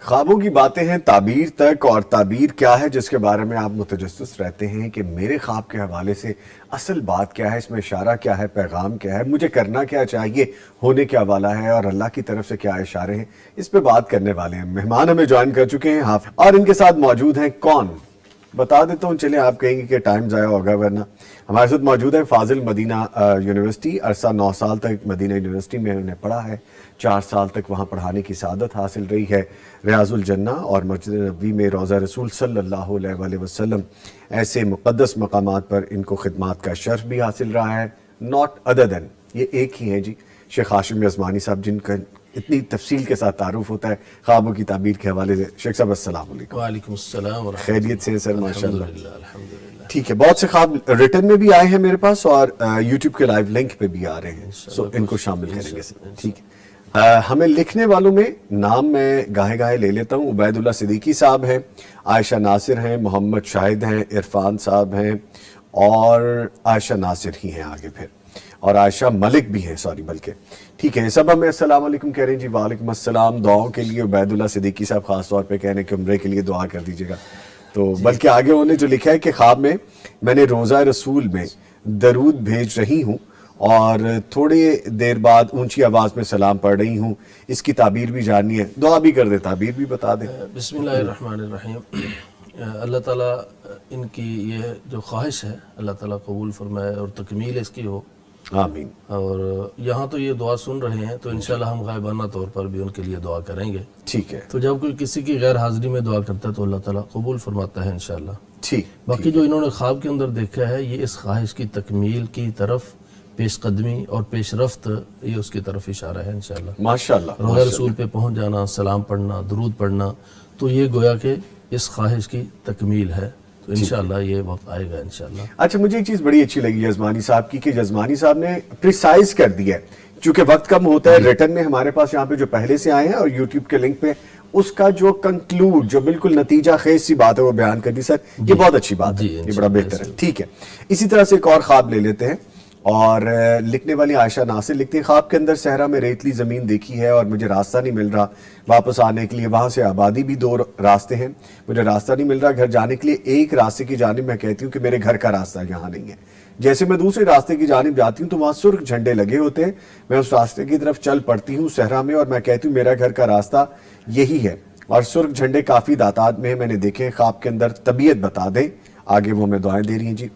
خوابوں کی باتیں ہیں تعبیر تک، اور تعبیر کیا ہے جس کے بارے میں آپ متجسس رہتے ہیں کہ میرے خواب کے حوالے سے اصل بات کیا ہے، اس میں اشارہ کیا ہے، پیغام کیا ہے، مجھے کرنا کیا چاہیے، ہونے کیا والا ہے، اور اللہ کی طرف سے کیا اشارے ہیں، اس پہ بات کرنے والے ہیں۔ مہمان ہمیں جوائن کر چکے ہیں اور ان کے ساتھ موجود ہیں کون، بتا دیتا ہوں، چلیں آپ کہیں گے کہ ٹائم ضائع ہوگا، ورنہ ہمارے ساتھ موجود ہے فاضل مدینہ یونیورسٹی، عرصہ 9 سال تک مدینہ یونیورسٹی میں انہوں نے پڑھا ہے، 4 سال تک وہاں پڑھانے کی سعادت حاصل رہی ہے۔ ریاض الجنہ اور مسجد نبوی میں روضہ رسول صلی اللہ علیہ وآلہ وسلم ایسے مقدس مقامات پر ان کو خدمات کا شرف بھی حاصل رہا ہے۔ ناٹ ادر دین، یہ ایک ہی ہیں جی، شیخ ہاشم یزمانی صاحب، جن کا اتنی تفصیل کے ساتھ تعارف ہوتا ہے خوابوں کی تعبیر کے حوالے سے۔ شیخ صاحب السلام علیکم۔ وعلیکم السلام ورحمۃ اللہ۔ خیریت سے سر؟ ماشاءاللہ الحمدللہ۔ ٹھیک ہے، بہت سے خواب ریٹن میں بھی آئے ہیں میرے پاس اور یوٹیوب کے لائیو لنک پہ بھی آ رہے ہیں، سو ان کو شامل کریں گے سر۔ ٹھیک ہے، ہمیں لکھنے والوں میں نام میں گاہے گاہے لے لیتا ہوں۔ عبید اللہ صدیقی صاحب ہیں، عائشہ ناصر ہیں، محمد شاہد ہیں، عرفان صاحب ہیں، اور عائشہ ناصر ہی ہیں آگے پھر، اور عائشہ ملک بھی ہیں، سوری بلکہ۔ ٹھیک ہے، سب ہمیں السلام علیکم کہہ رہے ہیں جی۔ وعلیکم السلام۔ دعاؤں کے لیے عبید اللہ صدیقی صاحب خاص طور پہ کہہ رہے ہیں کہ عمرے کے لیے دعا کر دیجیے گا، تو بلکہ آگے انہوں نے جو لکھا ہے کہ خواب میں نے روزہ رسول میں درود بھیج رہی ہوں اور تھوڑی دیر بعد اونچی آواز میں سلام پڑھ رہی ہوں، اس کی تعبیر بھی جاننی ہے، دعا بھی کر دیں، تعبیر بھی بتا دیں۔ بسم اللہ الرحمن الرحیم۔ اللہ تعالیٰ ان کی یہ جو خواہش ہے اللہ تعالیٰ قبول فرمائے اور تکمیل اس کی ہو، آمین۔ اور یہاں تو یہ دعا سن رہے ہیں تو انشاءاللہ ہم غائبانہ طور پر بھی ان کے لیے دعا کریں گے۔ ٹھیک ہے، تو جب کوئی کسی کی غیر حاضری میں دعا کرتا ہے تو اللہ تعالیٰ قبول فرماتا ہے انشاءاللہ۔ ٹھیک۔ باقی جو انہوں نے خواب کے اندر دیکھا ہے یہ اس خواہش کی تکمیل کی طرف پیش قدمی اور پیش رفت، یہ اس کی طرف اشارہ ہے انشاءاللہ۔ ماشاءاللہ۔ روزہ رسول پہ پہنچ جانا، سلام پڑھنا، درود پڑھنا، تو یہ گویا کہ اس خواہش کی تکمیل ہے، تو انشاءاللہ یہ وقت آئے گا انشاءاللہ۔ اچھا، مجھے ایک چیز بڑی اچھی لگی یزمانی صاحب کی کہ یزمانی صاحب نے پریسائز کر دیا ہے، چونکہ وقت کم ہوتا ہے، ریٹن میں ہمارے پاس یہاں پہ جو پہلے سے آئے ہیں اور یوٹیوب کے لنک پہ اس کا جو کنکلوڈ، جو بالکل نتیجہ خیز سی بات ہے وہ بیان کر دی سر، یہ بہت اچھی بات ہے، یہ بڑا بہتر ہے۔ ٹھیک ہے، اسی طرح سے ایک اور خواب لے لیتے ہیں، اور لکھنے والی عائشہ ناصر لکھتی ہیں، خواب کے اندر صحرا میں ریتلی زمین دیکھی ہے اور مجھے راستہ نہیں مل رہا واپس آنے کے لیے، وہاں سے آبادی بھی 2 راستے ہیں، مجھے راستہ نہیں مل رہا گھر جانے کے لیے، ایک راستے کی جانب میں کہتی ہوں کہ میرے گھر کا راستہ یہاں نہیں ہے، جیسے میں دوسرے راستے کی جانب جاتی ہوں تو وہاں سرخ جھنڈے لگے ہوتے ہیں، میں اس راستے کی طرف چل پڑتی ہوں صحرا میں اور میں کہتی ہوں میرا گھر کا راستہ یہی ہے، اور سرخ جھنڈے کافی تعداد میں میں نے دیکھے، خواب کے اندر طبیعت بتا دیں۔ آگے وہ ہمیں دعائیں دے رہی ہیں جی،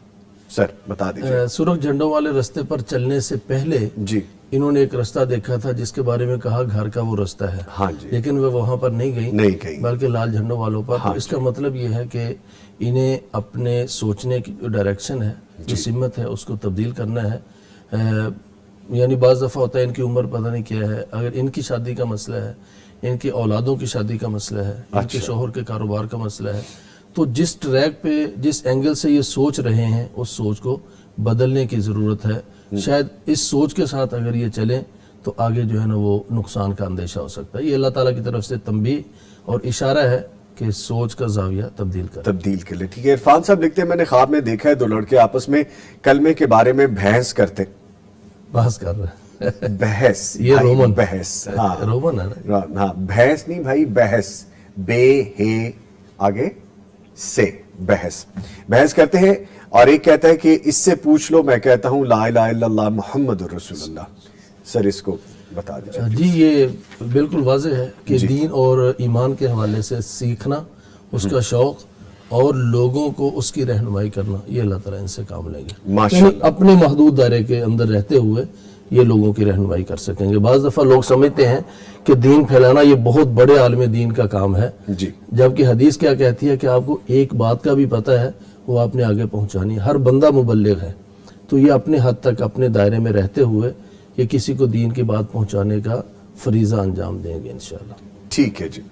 سر بتا دیجیے۔ سرخ جھنڈوں والے رستے پر چلنے سے پہلے جی، انہوں نے ایک رستہ دیکھا تھا جس کے بارے میں کہا گھر کا وہ رستہ ہے، ہاں جی، لیکن وہ وہاں پر نہیں گئی بلکہ لال جھنڈوں والوں پر۔ تو اس کا مطلب یہ ہے کہ انہیں اپنے سوچنے کی جو ڈائریکشن ہے، جو سمت ہے، اس کو تبدیل کرنا ہے۔ یعنی بعض دفعہ ہوتا ہے ان کی عمر پتہ نہیں کیا ہے، اگر ان کی شادی کا مسئلہ ہے، ان کی اولادوں کی شادی کا مسئلہ ہے، ان کے شوہر کے کاروبار کا مسئلہ ہے، تو جس ٹریک پہ جس اینگل سے یہ سوچ رہے ہیں اس سوچ کو بدلنے کی ضرورت ہے۔ شاید اس سوچ کے ساتھ اگر یہ چلیں تو آگے جو ہے نا وہ نقصان کا اندیشہ ہو سکتا ہے۔ یہ اللہ تعالیٰ کی طرف سے تنبیہ اور اشارہ ہے کہ سوچ کا زاویہ تبدیل کے لئے۔ ٹھیک ہے، عرفان صاحب لکھتے ہیں میں نے خواب میں دیکھا ہے 2 لڑکے آپس میں کلمے کے بارے میں بحث کرتے، بحث کر رہے ہیں۔ بحث، یہ رومن بحث، ہاں رومن ہے نا، ہاں بحث نہیں بھائی، بحث، بے ہے آگے سے، بحث کرتے ہیں، اور ایک کہتا ہے کہ اس سے پوچھ لو، میں کہتا ہوں لا الہ الا اللہ محمد الرسول اللہ۔ سر اس کو بتا دیجیے۔ جی، یہ بالکل واضح ہے کہ دین اور ایمان کے حوالے سے سیکھنا، اس کا شوق اور لوگوں کو اس کی رہنمائی کرنا، یہ اللہ تعالیٰ ان سے کام لیں گے، یعنی اپنے محدود دائرے کے اندر رہتے ہوئے یہ لوگوں کی رہنمائی کر سکیں گے۔ بعض دفعہ لوگ سمجھتے ہیں کہ دین پھیلانا یہ بہت بڑے عالم دین کا کام ہے، جبکہ حدیث کیا کہتی ہے کہ آپ کو ایک بات کا بھی پتہ ہے، وہ آپ نے آگے پہنچانی ہے۔ ہر بندہ مبلغ ہے، تو یہ اپنے حد تک اپنے دائرے میں رہتے ہوئے یہ کسی کو دین کی بات پہنچانے کا فریضہ انجام دیں گے انشاءاللہ۔ ٹھیک ہے جی،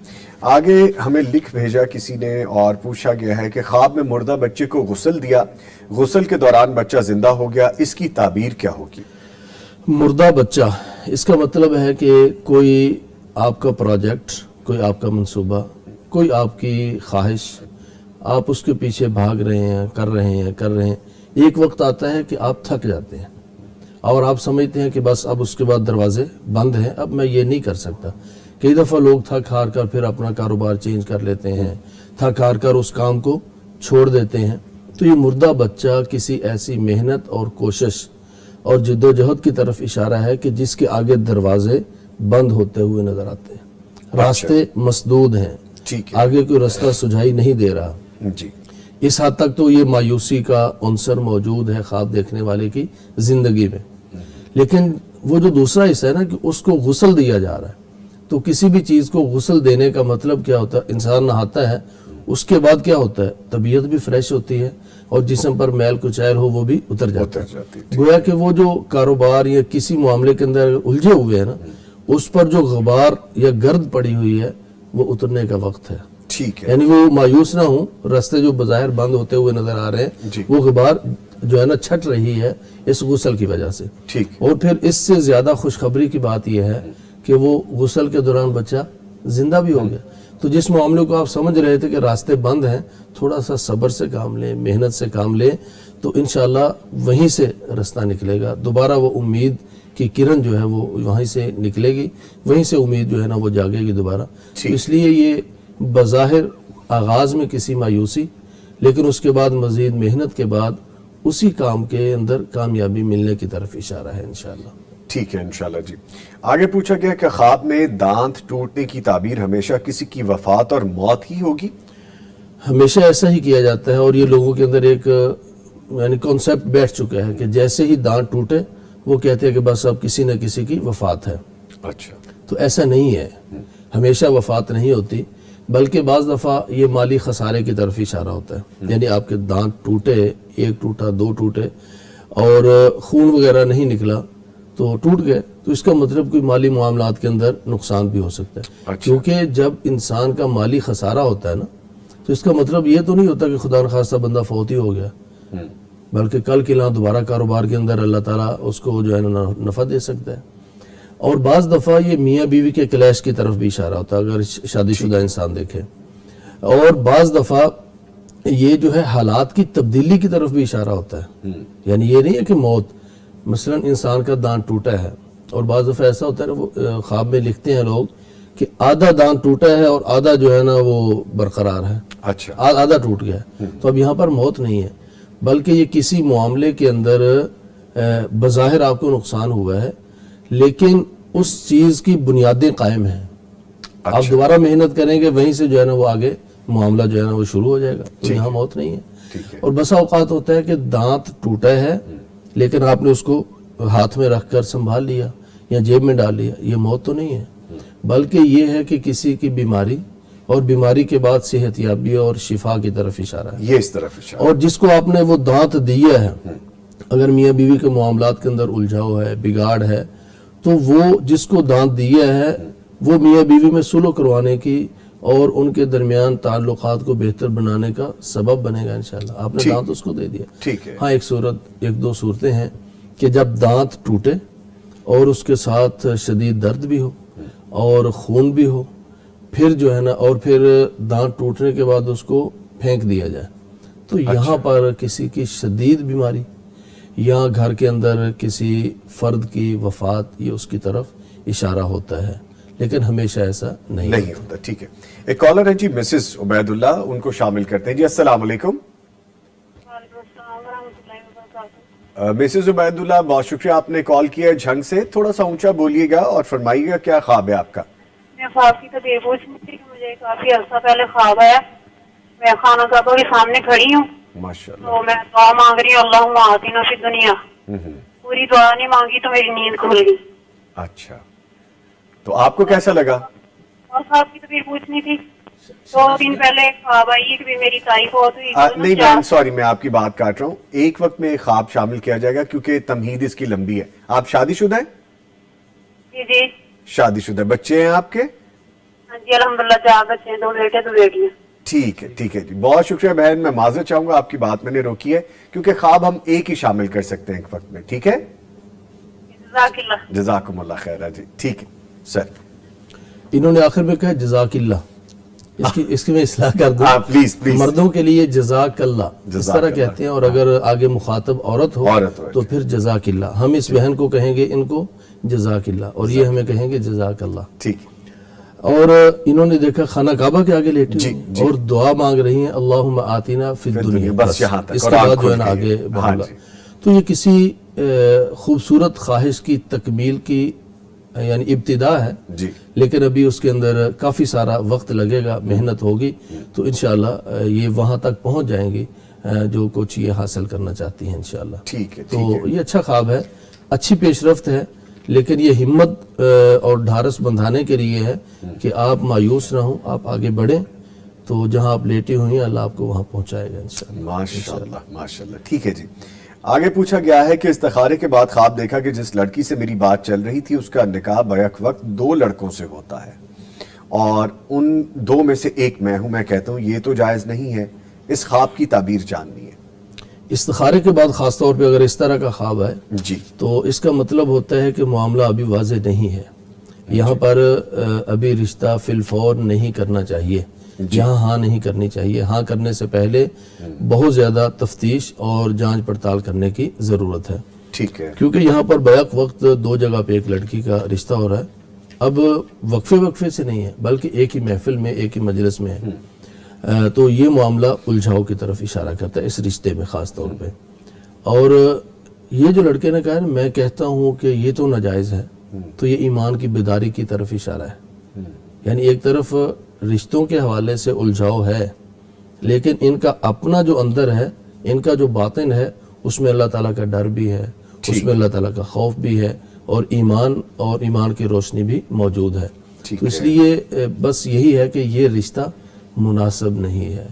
آگے ہمیں لکھ بھیجا کسی نے اور پوچھا گیا ہے کہ خواب میں مردہ بچے کو غسل دیا، غسل کے دوران بچہ زندہ ہو گیا، اس کی تعبیر کیا ہوگی؟ مردہ بچہ، اس کا مطلب ہے کہ کوئی آپ کا پروجیکٹ، کوئی آپ کا منصوبہ، کوئی آپ کی خواہش، آپ اس کے پیچھے بھاگ رہے ہیں، کر رہے ہیں، ایک وقت آتا ہے کہ آپ تھک جاتے ہیں اور آپ سمجھتے ہیں کہ بس اب اس کے بعد دروازے بند ہیں، اب میں یہ نہیں کر سکتا، کئی دفعہ لوگ تھک ہار کر پھر اپنا کاروبار چینج کر لیتے ہیں، تھک ہار کر اس کام کو چھوڑ دیتے ہیں. تو یہ مردہ بچہ کسی ایسی محنت اور کوشش اور جد و جہد کی طرف اشارہ ہے کہ جس کے آگے دروازے بند ہوتے ہوئے نظر آتے ہیں، راستے مسدود ہیں، ٹھیک ہے آگے کوئی رستہ سجائی نہیں دے رہا. جی. اس حد تک تو یہ مایوسی کا عنصر موجود ہے خواب دیکھنے والے کی زندگی میں. لیکن وہ جو دوسرا حصہ ہے نا کہ اس کو غسل دیا جا رہا ہے. تو کسی بھی چیز کو غسل دینے کا مطلب کیا ہوتا ہے؟ انسان نہاتا ہے، اس کے بعد کیا ہوتا ہے؟ طبیعت بھی فریش ہوتی ہے اور جسم پر میل کچیل ہو وہ بھی اتر جاتا ہے. گویا کہ وہ جو کاروبار یا کسی معاملے کے اندر الجھے ہوئے ہیں نا، اس پر جو غبار یا گرد پڑی ہوئی ہے وہ اترنے کا وقت ہے. ٹھیک ہے. یعنی وہ مایوس نہ ہوں، راستے جو بظاہر بند ہوتے ہوئے نظر آ رہے ہیں وہ غبار جو ہے نا چھٹ رہی ہے اس غسل کی وجہ سے. اور پھر اس سے زیادہ خوشخبری کی بات یہ ہے کہ وہ غسل کے دوران بچہ زندہ بھی ہو گیا. تو جس معاملے کو آپ سمجھ رہے تھے کہ راستے بند ہیں، تھوڑا سا صبر سے کام لیں، محنت سے کام لیں، تو انشاءاللہ وہیں سے رستہ نکلے گا. دوبارہ وہ امید کی کرن جو ہے وہ وہیں سے نکلے گی، وہیں سے امید جو ہے نا وہ جاگے گی دوبارہ. اس لیے یہ بظاہر آغاز میں کسی مایوسی، لیکن اس کے بعد مزید محنت کے بعد اسی کام کے اندر کامیابی ملنے کی طرف اشارہ ہے انشاءاللہ. ٹھیک ہے انشاءاللہ. جی آگے پوچھا گیا کہ خواب میں دانت ٹوٹنے کی تعبیر ہمیشہ کسی کی وفات اور موت ہی ہوگی؟ ہمیشہ ایسا ہی کیا جاتا ہے اور یہ لوگوں کے اندر ایک یعنی کانسیپٹ بیٹھ چکا ہے کہ جیسے ہی دانت ٹوٹے وہ کہتے ہیں کہ بس اب کسی نہ کسی کی وفات ہے. اچھا. تو ایسا نہیں ہے، ہمیشہ وفات نہیں ہوتی، بلکہ بعض دفعہ یہ مالی خسارے کی طرف اشارہ ہوتا ہے. یعنی آپ کے دانت ٹوٹے، ایک ٹوٹا، دو ٹوٹے اور خون وغیرہ نہیں نکلا تو ٹوٹ گئے، تو اس کا مطلب کوئی مالی معاملات کے اندر نقصان بھی ہو سکتا ہے. کیونکہ جب انسان کا مالی خسارہ ہوتا ہے نا تو اس کا مطلب یہ تو نہیں ہوتا کہ خدا نخواستہ بندہ فوت ہی ہو گیا، بلکہ کل کی دوبارہ کاروبار کے اندر اللہ تعالیٰ اس کو جو ہے نا نفع دے سکتا ہے. اور بعض دفعہ یہ میاں بیوی کے کلیش کی طرف بھی اشارہ ہوتا ہے اگر شادی شدہ انسان دیکھے. اور بعض دفعہ یہ جو ہے حالات کی تبدیلی کی طرف بھی اشارہ ہوتا ہے. یعنی یہ نہیں ہے کہ موت، مثلا انسان کا دانت ٹوٹا ہے اور بعض دفعہ ایسا ہوتا ہے نا، وہ خواب میں لکھتے ہیں لوگ کہ آدھا دانت ٹوٹا ہے اور آدھا جو ہے نا وہ برقرار ہے. اچھا. آدھا ٹوٹ گیا ہے. تو اب یہاں پر موت نہیں ہے، بلکہ یہ کسی معاملے کے اندر بظاہر آپ کو نقصان ہوا ہے لیکن اس چیز کی بنیادیں قائم ہیں. آپ دوبارہ محنت کریں گے وہیں سے جو ہے نا وہ آگے معاملہ جو ہے نا وہ شروع ہو جائے گا. تو یہاں موت نہیں ہے. اور بسا اوقات ہوتا ہے کہ دانت ٹوٹا ہے لیکن آپ نے اس کو ہاتھ میں رکھ کر سنبھال لیا یا جیب میں ڈال لیا، یہ موت تو نہیں ہے، بلکہ یہ ہے کہ کسی کی بیماری اور بیماری کے بعد صحت یابی اور شفا کی طرف اشارہ ہے. یہ اس طرف اشارہ. اور جس کو آپ نے وہ دانت دیا ہے، اگر میاں بیوی کے معاملات کے اندر الجھاؤ ہے، بگاڑ ہے، تو وہ جس کو دانت دیا ہے وہ میاں بیوی میں صلح کروانے کی اور ان کے درمیان تعلقات کو بہتر بنانے کا سبب بنے گا انشاءاللہ. آپ نے دانت اس کو دے دیا. ٹھیک ہے. ہاں ایک دو صورتیں ہیں کہ جب دانت ٹوٹے اور اس کے ساتھ شدید درد بھی ہو اور خون بھی ہو، پھر جو ہے نا اور پھر دانت ٹوٹنے کے بعد اس کو پھینک دیا جائے، تو یہاں پر کسی کی شدید بیماری یا گھر کے اندر کسی فرد کی وفات یہ اس کی طرف اشارہ ہوتا ہے، لیکن ہمیشہ ایسا نہیں ہوتا. ٹھیک ہے. ایک کالر ہے جی مسز عبید اللہ، ان کو شامل کرتے ہیں. جی السلام علیکم. مسز عبید اللہ بہت شکریہ آپ نے کال کیا ہے جھنگ سے. تھوڑا سا اونچا بولیے گا اور فرمائیے گا کیا خواب ہے آپ کا. میں خواب کی تعبیر پوچھنی تھی کہ مجھے کافی عرصہ پہلے خواب آیا، میں خانہ کعبہ کے سامنے کھڑی ہوں. ماشاءاللہ. تو میں دعا مانگ رہی ہوں اللہم آتنا فی الدنیا. پوری دعا نہیں مانگی تو میری نیند کھل گئی. اچھا، تو آپ کو کیسا لگا؟ اور خواب کی تعبیر پوچھنی تھی. 2 دن پہلے خواب آئی کہ میری تائی فوت ہوئی. نہیں میم سوری، میں آپ کی بات کاٹ رہا ہوں. ایک وقت میں خواب شامل کیا جائے گا کیونکہ تمہید اس کی لمبی ہے. آپ شادی شدہ ہیں؟ جی جی شادی شدہ. بچے ہیں آپ کے؟ ہاں جی الحمدللہ 4 بچے ہیں، 2 بیٹے 2 بیٹیاں. ٹھیک ہے ٹھیک ہے جی، بہت شکریہ بہن. میں معذرت چاہوں گا، آپ کی بات میں نے روکی ہے کیونکہ خواب ہم ایک ہی شامل کر سکتے ہیں ایک وقت میں. ٹھیک ہے، جزاک اللہ. جزاکم اللہ خیر. جی ٹھیک ہے سر. انہوں نے آخر میں کہا جزاک اللہ، اس کی میں اصلاح کر دوں. Please please. مردوں کے لیے جزاک اللہ اس طرح کہتے ہیں، اور اگر آگے مخاطب عورت ہو تو پھر جزاک اللہ. ہم اس بہن کو کہیں گے ان کو جزاک اللہ اور یہ ہمیں کہیں گے جزاک اللہ. ٹھیک. اور انہوں نے دیکھا خانہ کعبہ کے آگے لیٹی ہوئی اور دعا مانگ رہی ہیں اللہم آتینا فی الدنیا، بس یہاں تک، اس کے بعد جو ہے نا آگے بڑھا. تو یہ کسی خوبصورت خواہش کی تکمیل کی یعنی ابتدا ہے، لیکن ابھی اس کے اندر کافی سارا وقت لگے گا، محنت ہوگی، تو انشاءاللہ یہ وہاں تک پہنچ جائیں گی جو کچھ یہ حاصل کرنا چاہتی ہیں انشاءاللہ. تو یہ اچھا خواب ہے، اچھی پیش رفت ہے، لیکن یہ ہمت اور ڈھارس بندھانے کے لیے ہے کہ آپ مایوس نہ ہوں، آپ آگے بڑھیں، تو جہاں آپ لیٹی ہوئی ہیں اللہ آپ کو وہاں پہنچائے گا انشاءاللہ. ماشاءاللہ ماشاءاللہ. ٹھیک ہے جی. آگے پوچھا گیا ہے کہ استخارے کے بعد خواب دیکھا کہ جس لڑکی سے میری بات چل رہی تھی اس کا نکاح بیک وقت 2 لڑکوں سے ہوتا ہے اور ان 2 میں سے ایک میں ہوں. میں کہتا ہوں یہ تو جائز نہیں ہے، اس خواب کی تعبیر جاننی ہے. استخارے کے بعد خاص طور پہ اگر اس طرح کا خواب ہے جی تو اس کا مطلب ہوتا ہے کہ معاملہ ابھی واضح نہیں ہے، یہاں پر ابھی رشتہ فی الفور نہیں کرنا چاہیے، یہاں ہاں نہیں کرنی چاہیے. ہاں کرنے سے پہلے بہت زیادہ تفتیش اور جانچ پڑتال کرنے کی ضرورت ہے. ٹھیک ہے. کیونکہ یہاں پر بیک وقت 2 جگہ پہ ایک لڑکی کا رشتہ ہو رہا ہے. اب وقفے سے نہیں ہے بلکہ ایک ہی محفل میں، ایک ہی مجلس میں ہے. تو یہ معاملہ الجھاؤ کی طرف اشارہ کرتا ہے اس رشتے میں خاص طور پہ. اور یہ جو لڑکے نے کہا ہے میں کہتا ہوں کہ یہ تو ناجائز ہے، تو یہ ایمان کی بیداری کی طرف اشارہ ہے. یعنی ایک طرف رشتوں کے حوالے سے الجھاؤ ہے، لیکن ان کا اپنا جو اندر ہے، ان کا جو باطن ہے، اس میں اللہ تعالیٰ کا ڈر بھی ہے، اس میں اللہ تعالیٰ کا خوف بھی ہے، اور ایمان کی روشنی بھی موجود ہے. تو اس لیے بس یہی ہے کہ یہ رشتہ مناسب نہیں ہے،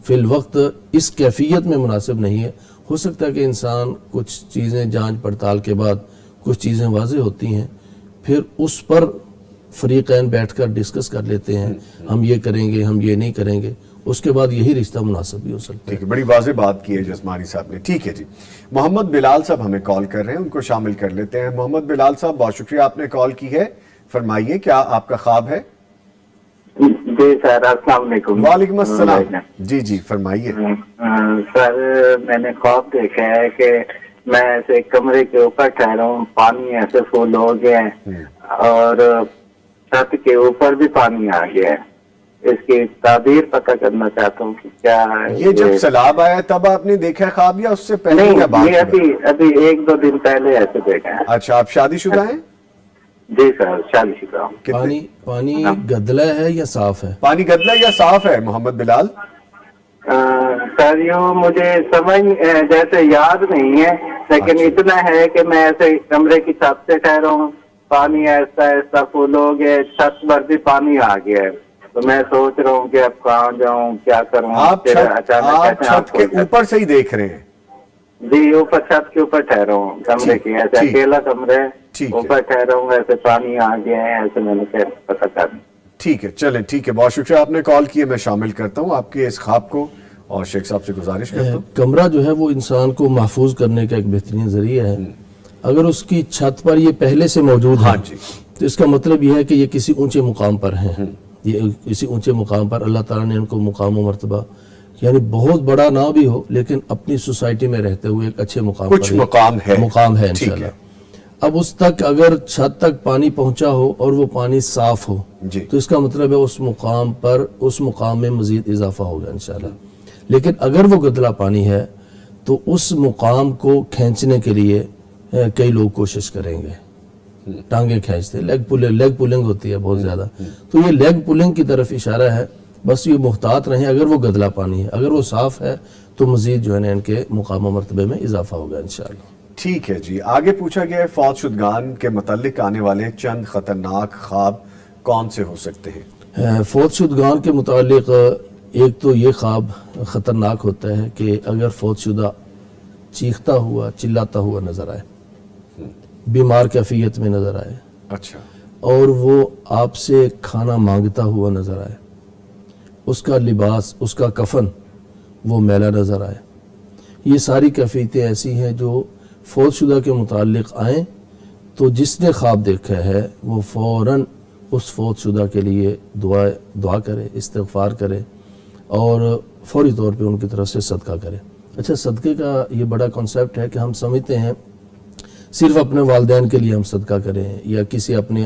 فی الوقت اس کیفیت میں مناسب نہیں ہے. ہو سکتا ہے کہ انسان کچھ چیزیں جانچ پڑتال کے بعد کچھ چیزیں واضح ہوتی ہیں، پھر اس پر فریقین بیٹھ کر ڈسکس کر لیتے ہیں، ہم یہ کریں گے، ہم یہ نہیں کریں گے، اس کے بعد یہی رشتہ مناسب بھی ہو سکتا ہے. بڑی واضح بات کی ہے جسمانی صاحب نے. ٹھیک ہے جی. محمد بلال صاحب ہمیں کال کر رہے ہیں، ان کو شامل کر لیتے ہیں. محمد بلال صاحب بہت شکریہ آپ نے کال کی ہے، فرمائیے کیا آپ کا خواب ہے؟ جی سر السلام علیکم. وعلیکم السلام. جی فرمائیے. سر میں نے خواب دیکھا ہے کہ میں ایسے کمرے کے اوپر ٹھہرا ہوں، پانی ایسے فل ہو گیا ہے اور چھت کے اوپر بھی پانی آ گیا ہے. اس کی تعبیر پتہ کرنا چاہتا ہوں کہ کیا ہے. یہ جب سیلاب آیا تب آپ نے دیکھا خواب یا اس سے پہلے؟ نہیں، یہ ابھی 1-2 دن پہلے ایسے دیکھا ہے. اچھا، آپ شادی شدہ ہیں؟ جی سر شادی شدہ ہوں. پانی گدلا ہے یا صاف ہے؟ پانی گدلا یا صاف ہے محمد بلال؟ سر یوں مجھے سمجھ جیسے یاد نہیں ہے، لیکن اتنا ہے کہ میں ایسے کمرے کی چھت سے ٹھہرا ہوں، پانی ایسا ایسا فل ہو گیا، چھت پر بھی پانی آ گیا ہے. تو میں سوچ رہا ہوں کہ اب کہاں جاؤں، کیا کروں. آپ چھت کے اوپر سے ہی دیکھ رہے ہیں؟ جی اوپر چھت کے اوپر ٹھہرا ہوں کمرے کی، ایسے اکیلا کمرہ ہے، اوپر ٹھہرا ہوں، ایسے پانی آ گیا ہے، ایسے میں نے پتہ کرنا. ٹھیک ہے چلیں، ٹھیک ہے، بہت شکریہ آپ نے کال کی ہے. میں شامل کرتا ہوں آپ کے اس خواب کو اور شیخ صاحب سے گزارش کرتا ہوں. کمرہ جو ہے وہ انسان کو محفوظ کرنے کا ایک بہترین ذریعہ ہے. اگر اس کی چھت پر یہ پہلے سے موجود ہے تو اس کا مطلب یہ ہے کہ یہ کسی اونچے مقام پر ہیں. یہ کسی اونچے مقام پر اللہ تعالیٰ نے ان کو مقام و مرتبہ، یعنی بہت بڑا نہ بھی ہو لیکن اپنی سوسائٹی میں رہتے ہوئے ایک اچھے مقام پر، کچھ مقام ہے انشاءاللہ. اب اس تک اگر چھت تک پانی پہنچا ہو اور وہ پانی صاف ہو تو اس کا مطلب ہے اس مقام میں مزید اضافہ ہوگا انشاءاللہ. لیکن اگر وہ گدلا پانی ہے تو اس مقام کو کھینچنے کے لیے کئی لوگ کوشش کریں گے، ٹانگیں کھینچتے، لیگ پولنگ ہوتی ہے بہت زیادہ. تو یہ لیگ پولنگ کی طرف اشارہ ہے. بس یہ محتاط رہیں، اگر وہ گدلا پانی ہے، اگر وہ صاف ہے تو مزید جو ہے نا ان کے مقام و مرتبے میں اضافہ ہوگا انشاءاللہ. ٹھیک ہے جی. آگے پوچھا گیا ہے فوت شدگان کے متعلق آنے والے چند خطرناک خواب کون سے ہو سکتے ہیں؟ فوت شدگان کے متعلق ایک تو یہ خواب خطرناک ہوتا ہے کہ اگر فوت شدہ چیختا ہوا چلاتا ہوا نظر آئے، بیمار کیفیت میں نظر آئے، اچھا، اور وہ آپ سے کھانا مانگتا ہوا نظر آئے، اس کا لباس، اس کا کفن وہ میلا نظر آئے. یہ ساری کیفیتیں ایسی ہیں جو فوت شدہ کے متعلق آئیں تو جس نے خواب دیکھا ہے وہ فوراً اس فوت شدہ کے لیے دعا کرے، استغفار کرے اور فوری طور پہ ان کی طرف سے صدقہ کرے. اچھا، صدقے کا یہ بڑا کنسیپٹ ہے کہ ہم سمجھتے ہیں صرف اپنے والدین کے لیے ہم صدقہ کریں یا کسی اپنے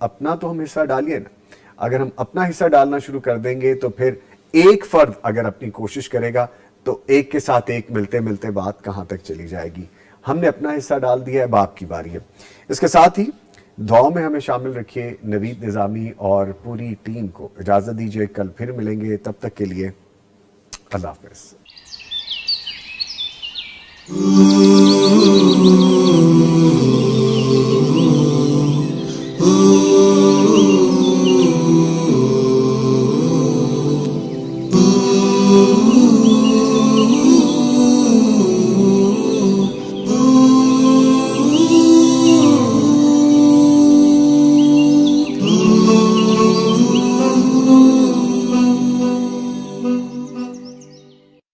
اپنا تو ہم حصہ ڈالیے نا. اگر ہم اپنا حصہ ڈالنا شروع کر دیں گے تو پھر ایک فرد اگر اپنی کوشش کرے گا تو ایک کے ساتھ ایک ملتے ملتے بات کہاں تک چلی جائے گی. ہم نے اپنا حصہ ڈال دیا ہے، اب آپ کی باری ہے. اس کے ساتھ ہی دعاؤں میں ہمیں شامل رکھیے. نوید نظامی اور پوری ٹیم کو اجازت دیجیے، کل پھر ملیں گے، تب تک کے لیے اللہ حافظ.